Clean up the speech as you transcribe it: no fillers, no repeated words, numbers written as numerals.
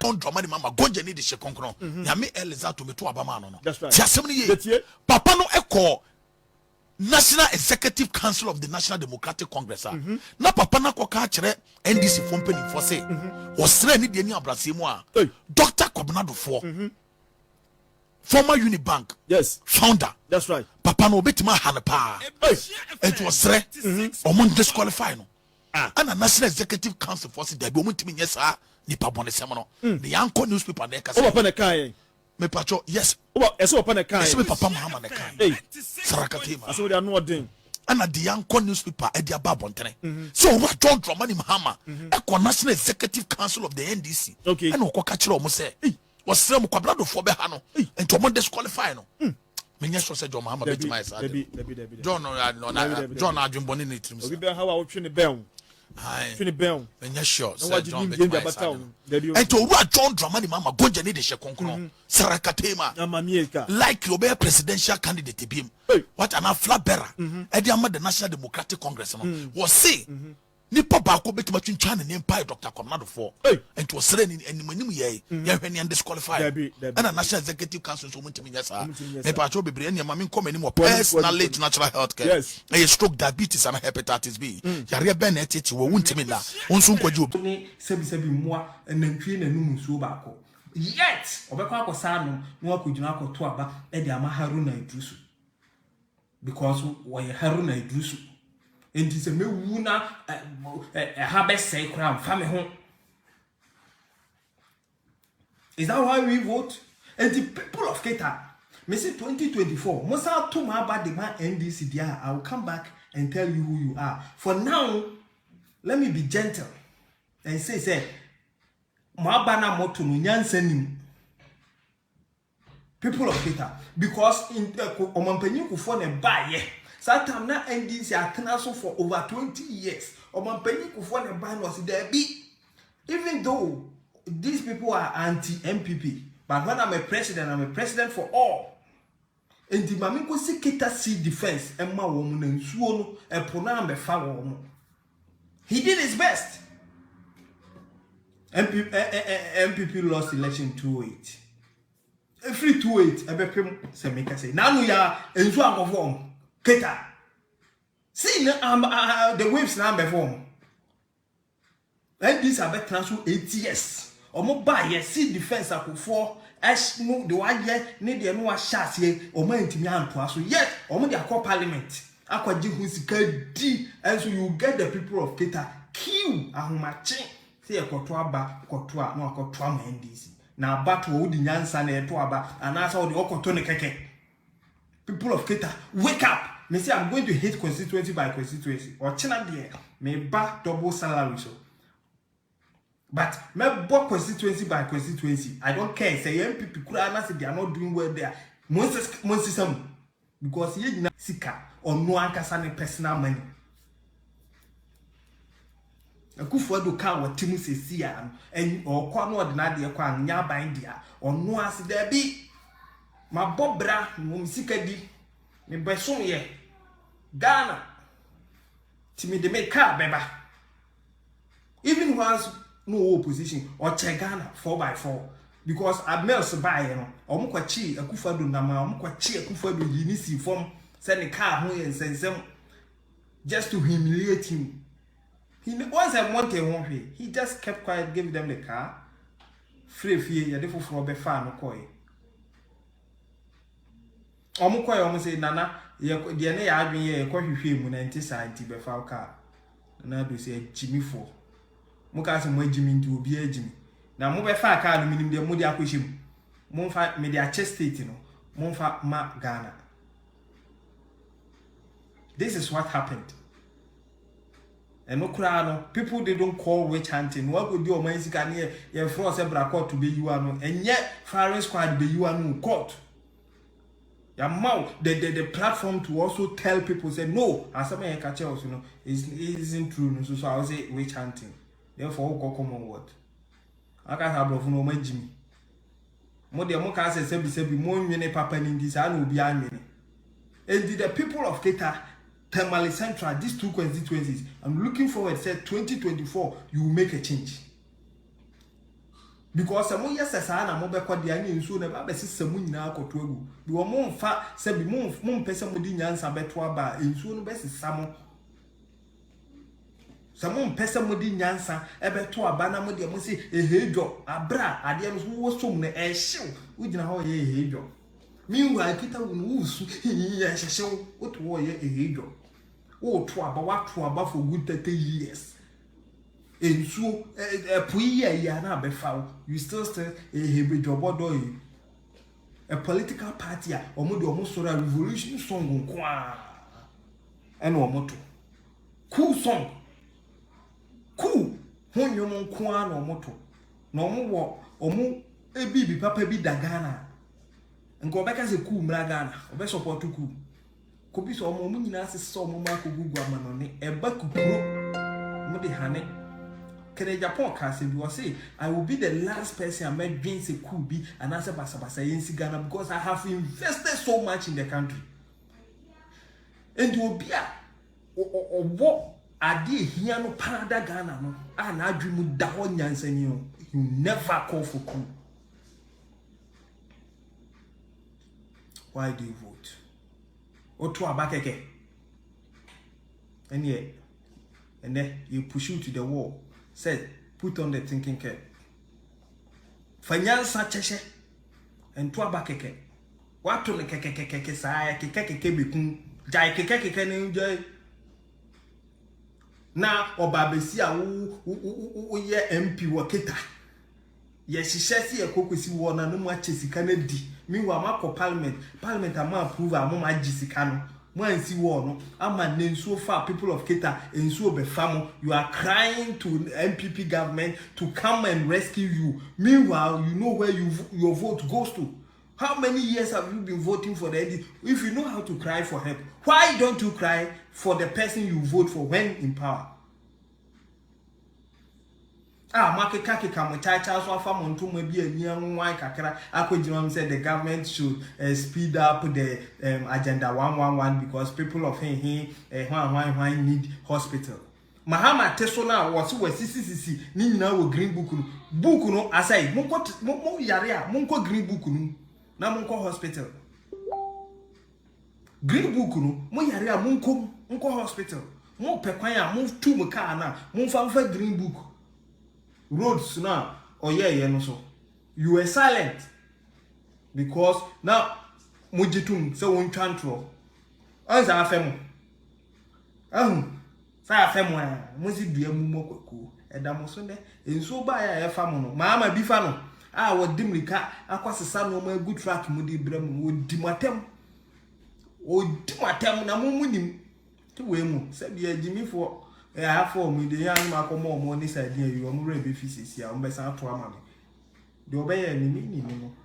don't drama mama gonje ni de she konkron ya me eliza to me to abama no That's right. ti asem ni ye papa no ekọ National Executive Council of the National Democratic Congress na papa na ko ka kire NDC company for say o sra ni de ni abrase mu a Dr. Duffuor former Unibank founder. That's right. Papa no betima hanapa it was sre omon disqualify no and a National Executive Council for say there be omutimi nyesa nipa bone sem no the anchor newspaper na ka say papa na kan me pacho yes eso papa na kan yes me papa Muhammad na kan sarakatema aso they are no den and the anchor newspaper e dia ba bontene so what John Dramani Mahama e National Executive Council of the NDC and o ka kire o mo say was sre mo kwabra do fo be ha no ento mo disqualify no menya so say John Mahama betima isa John John adwumboni ni trim obi be ha wa wo twe ne ben twe ne ben menya sure say John betima isa ento ru John Dramani Mahama gonje ni de she konkron sarakatema like you be a presidential candidate bim what an flag bearer e dey am the National Democratic Congress no was say nipa ba ko betima twintwa ne empire Dr. Duffuor ento sere ni animanim ye ye hwani and disqualify and a National Executive Council so mutimi nyasa me pa cho bebre ania ma me nkomani mo personal late natural health care e stroke diabetes and hepatitis B yare ben na tete wo wuntimi na onso nkwaji obi sebi moa enantwie na num nsuo ba ko yet obekwa akosa no no akojuna akoto aba e de ama Haruna Idrisu because we Haruna Idrisu enti se mewu na ha be say kra mfa me ho. Is that why we vote? And the people of Keta, me say 2024 Musa to my about the man NDC dia, I will come back and tell you who you are. For now, let me be gentle and say ma bana moto no nyansanim people of Keta, because in omampanyin kufo ne baye Satam na NDC atena so for over 20 years. Omampanyin kufo ne ban was there be. Even though these people are anti-MPP, but when I'm a president for all. And the maminko si Keta see defense emma woman and suono e pronam be fa woman. He did his best. MPP lost election 2-8. Every 2-8 ebepem se make say. Nanu ya ensu akoform. Keta. See the waves now before. And these are better than 8 years. Omo ba ye see defense akufo as no the 1 year need the no shot here omo ntimi anto so yet omo the akọ parliament akwaji hu sika di and so you get the people of Keta queue ahomache say ekoto aba koto a no akoto am NDC na battle wo di nyansa na eto aba anasa wo de okoto ne keke. People of Keta, wake up. Me say I'm going to hit constituency by constituency. Or china there, me back double salary so. But me book constituency by constituency. I don't care. Say MPP kura say they are not doing well there. Monsis because ye na sika or no ankasa ne personal money. Akufo do ka what timu se sia and or kwa no ordinary kwa nya ban dia or no as there be. Ma bobra mo sika di me besom ye Ghana timi de make car beba even once no opposition or che Ghana 4x4 because Abmels buy you know omukwachi akufado na ma omukwachi akufado yinisi form send the car ho yensensem just to humiliate him. He was a monte one he just kept quiet, gave them the car free fee ya defo for be fa no koy omukoy omu say nana ye de ne ya adwen ye kohwehwe mu na ntisa anti be fa ka na do say jimi fo mu ka se mo jimi ndi obi ajimi na mo be fa ka no minim de mo de akohim mo fa me de a state no mo fa ma Ghana. This is what happened. And no crowd, people they don't call witch hunting. What would do man sika near your frost ebra court to be you and yet firing squad be you and court. Your mouth the platform to also tell people say no, and some catch us, you know, isn't true. So I will say witch hunting. Therefore, go come on what. I can't have no my Jimmy. More the more can say more papa in this and will be angry. And the people of Keta Tamale Central, these two constituencies, I'm looking forward, said 2024, you will make a change. because some yes na mo be kwa de anya nsuo na ba be sesam nyina akoto agu bi wo mo mfa se bi mo mpese mo di nyansa beto aba nsuo no be sesam samo mpese mo di nyansa ebeto aba na mo de mo si ehedwo abra ade no so wo som na ehyew wo gina ho ye ehedwo miwa akita wo no usu ye hyehyew wo to wo ye ehedwo wo to aba for good 30 years. Ensuo puye ya na befa you still hebe jobodo a political party a omo sora revolution song nko a ene omo to cool song cool honyo nko a na omo to na omo wo omo ebibi papa bi da Ghana nko obeka se cool mra Ghana obe support cool ko bi so omo nyina asese omo ma ko gugu amanone eba kupuro mo de hane Kene Japan can say we say I will be the last person I met drinks a cool be and answer basa in Ghana because I have invested so much in the country. And you will be or what I did here no Canada Ghana no and I dream with that one Yansen you never call for cool. Why do you vote? Or to a back again? And yet, and then you push you to the wall. Said, put on the thinking cap. Fanyansa cheshe and twa keke. What to the keke saya keke bikun jai keke ne enjoy. Na obabesia wo ye MP waketa. Ye shishesi e kokwesi wo na no ma chesika na di. Meanwhile ma ko parliament am approve am ma gisika no. Monsi war no ama nensuo fa people of Keta ensuo be famo you are crying to MPP government to come and rescue you. Meanwhile you know where your vote goes to. How many years have you been voting for the NDC? If you know how to cry for help, why don't you cry for the person you vote for when in power? Makeka muchacha so afa monto ma bi ania nwan kakra akogirem said the government should speed up the agenda 111 because people of hwan need hospital. Mahama Tesona was sisi ni nyina wo green book no aside mo yare a mo green book no na mo hospital. Green book no mo yare a mo hospital. Mo pekwan a mo tu mo car na mo fa green book. Roads now or no so you were silent because now mujitum so won chantro anza afemo sa afemo muzi dua mu mokoko edamo so ne enso ba ya famo no maama bi fa no wodi mrika akwasesa no ma good track mu di bram wodi matem na munim to we mu se bia jimifo for me the young Macomo money side here, you are more be physics, you are better to a man. The obey any meaning.